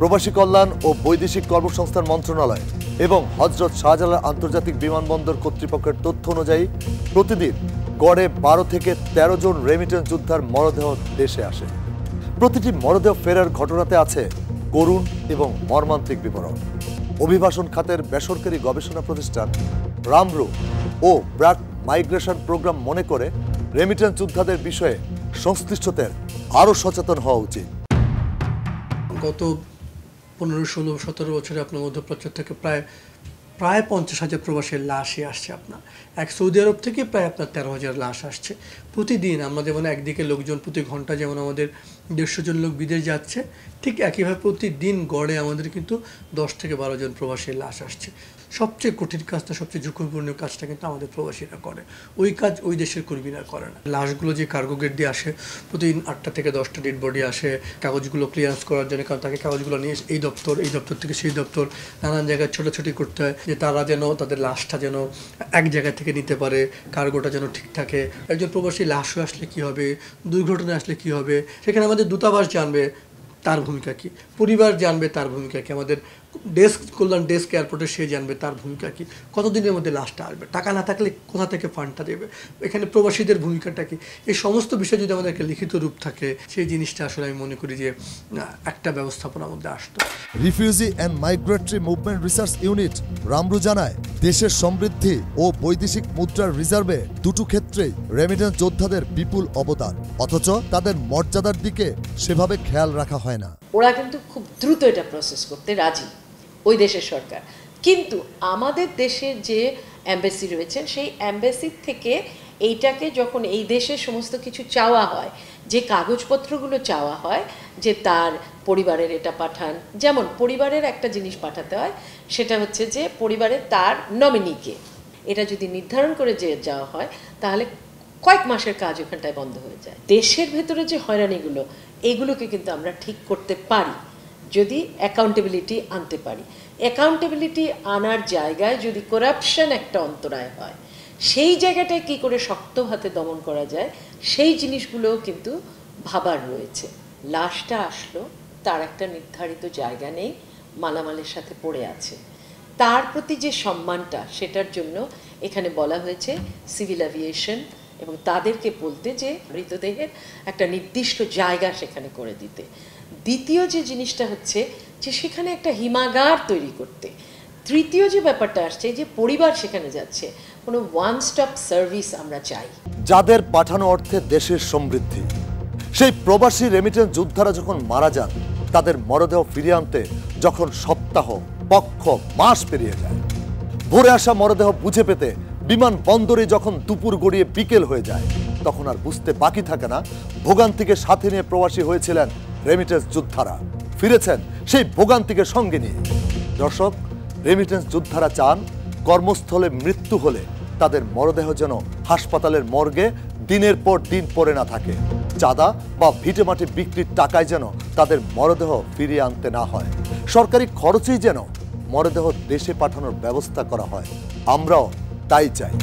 প্রবাসী কল্যাণ ও বৈদেশিক কর্মসংস্থান মন্ত্রণালয় এবং হযরত শাহজালাল আন্তর্জাতিক বিমানবন্দর কর্তৃপক্ষের তথ্য অনুযায়ী প্রতিদিন গড়ে 12 থেকে 13 জন রেমিটেন্স যোদ্ধার মরদেহ দেশে আসে। প্রতিটি মরদেহ ফেরার ঘটনাতে আছে করুণ এবং মর্মান্তিক বিবরণ। অভিবাসন খাতের বেসরকারি গবেষণা প্রতিষ্ঠান রামরু ও ব্র্যাক মাইগ্রেশন প্রোগ্রাম মনে করে রেমিটেন্স যোদ্ধাদের বিষয়ে সংশ্লিষ্টদের আরও সচেতন হওয়া উচিত। গত 15, 16, 17 বছরে আপনার মধ্যপ্রাচ্য থেকে প্রায় 50,000 প্রবাসীর লাশই আসছে। আপনার সৌদি আরব থেকে প্রায় আপনার 13,000 লাশ আসছে প্রতিদিন। আমরা যেমন একদিকে লোকজন প্রতি ঘন্টা যেমন আমাদের 150 জন লোক বিদেশ যাচ্ছে, ঠিক একইভাবে প্রতিদিন গড়ে আমাদের কিন্তু 10 থেকে 12 জন প্রবাসীর লাশ আসছে। সবচেয়ে কঠিন কাজটা, সবচেয়ে ঝুঁকিপূর্ণ কাজটা কিন্তু আমাদের প্রবাসীরা করে। ওই কাজ ওই দেশের কর্মীরা করে না। লাশগুলো যে কার্গো গেট দিয়ে আসে, প্রতিদিন 8টা থেকে 10টা ডেড বডি আসে কাগজগুলো ক্লিয়ারেন্স করার জন্য, কারণ তাকে কাগজগুলো নিয়ে এই দপ্তর থেকে সেই দপ্তর নানান জায়গায় ছোটাছুটি করতে হয়, যে তারা যেন তাদের লাশটা যেন এক জায়গা থেকে নিতে পারে, কার্গোটা যেন ঠিক থাকে। একজন প্রবাসী লাশ আসলে কী হবে, দুর্ঘটনা আসলে কী হবে, সেখানে আমাদের দূতাবাস জানবে তার ভূমিকা কী, পরিবার জানবে তার ভূমিকা কী, আমাদের কল্যাণ ডেস্ক এয়ারপোর্টে সে জানবে তার ভূমিকা কী, কতদিনের মধ্যে লাশটা আসবে, টাকা না থাকলে কোথা থেকে ফান্ডটা দেবে, এখানে প্রবাসীদের ভূমিকাটা কী, এই সমস্ত বিষয় যদি আমাদের একটা লিখিত রূপ থাকে, সেই জিনিসটা আসলে আমি মনে করি যে একটা ব্যবস্থাপনার মধ্যে আসতো। Refugee and migratory movement research unit RMMRU জানায়, দেশের সমৃদ্ধি ও বৈদেশিক মুদ্রার রিজার্ভে দুটো ক্ষেত্রেই রেমিটেন্স যোদ্ধাদের বিপুল অবদান, অথচ তাদের মর্যাদার দিকে সেভাবে খেয়াল রাখা হয় না। ওরা কিন্তু খুব দ্রুত এটা প্রসেস করতে রাজি, ওই দেশের সরকার। কিন্তু আমাদের দেশের যে অ্যাম্বাসি রয়েছে, সেই অ্যাম্বাসির থেকে এইটাকে যখন এই দেশের সমস্ত কিছু চাওয়া হয়, যে কাগজপত্রগুলো চাওয়া হয়, যে তার পরিবারের এটা পাঠান, যেমন পরিবারের একটা জিনিস পাঠাতে হয়, সেটা হচ্ছে যে পরিবারের তার নমিনিকে এটা যদি নির্ধারণ করে যে যাওয়া হয়, তাহলে কয়েক মাসের কাজ ওখানটায় বন্ধ হয়ে যায়। দেশের ভেতরে যে হয়রানিগুলো, এইগুলোকে কিন্তু আমরা ঠিক করতে পারি যদি অ্যাকাউন্টেবিলিটি আনতে পারি। অ্যাকাউন্টেবিলিটি আনার জায়গায় যদি করাপশন একটা অন্তরায় হয়, সেই জায়গাটায় কি করে শক্ত হাতে দমন করা যায়, সেই জিনিসগুলোও কিন্তু ভাবার রয়েছে। লাশটা আসলো, তার একটা নির্ধারিত জায়গা নেই, মালামালের সাথে পড়ে আছে, তার প্রতি যে সম্মানটা, সেটার জন্য এখানে বলা হয়েছে সিভিল অ্যাভিয়েশন এবং তাদেরকে বলতে যে মৃতদেহের একটা নির্দিষ্ট জায়গা সেখানে করে দিতে। দ্বিতীয় যে জিনিসটা হচ্ছে যে সেখানে একটা হিমাগার তৈরি করতে। তৃতীয় যে ব্যাপারটা আসছে, যে পরিবার সেখানে যাচ্ছে, কোনো ওয়ান স্টপ সার্ভিস আমরা চাই। যাদের পাঠানো অর্থে দেশের সমৃদ্ধি, সেই প্রবাসী রেমিটেন্স যোদ্ধারা যখন মারা যান, তাদের মরদেহ ফিরিয়ে আনতে যখন সপ্তাহ, পক্ষ, মাস পেরিয়ে যায়, ভোরে আসা মরদেহ বুঝে পেতে বিমানবন্দরে যখন দুপুর গড়িয়ে বিকেল হয়ে যায়, তখন আর বুঝতে বাকি থাকে না ভোগান্তিকে সাথে নিয়ে প্রবাসী হয়েছিলেন রেমিটেন্স যোদ্ধারা, ফিরেছেন সেই ভোগান্তিকে সঙ্গে নিয়ে। দর্শক, রেমিটেন্স যোদ্ধারা চান কর্মস্থলে মৃত্যু হলে তাদের মরদেহ যেন হাসপাতালের মর্গে দিনের পর দিন পড়ে না থাকে, চাঁদা বা ভিটেমাটি বিক্রির টাকায় যেন তাদের মরদেহ ফিরিয়ে আনতে না হয়, সরকারি খরচেই যেন মরদেহ দেশে পাঠানোর ব্যবস্থা করা হয়। আমরাও তাই চাই।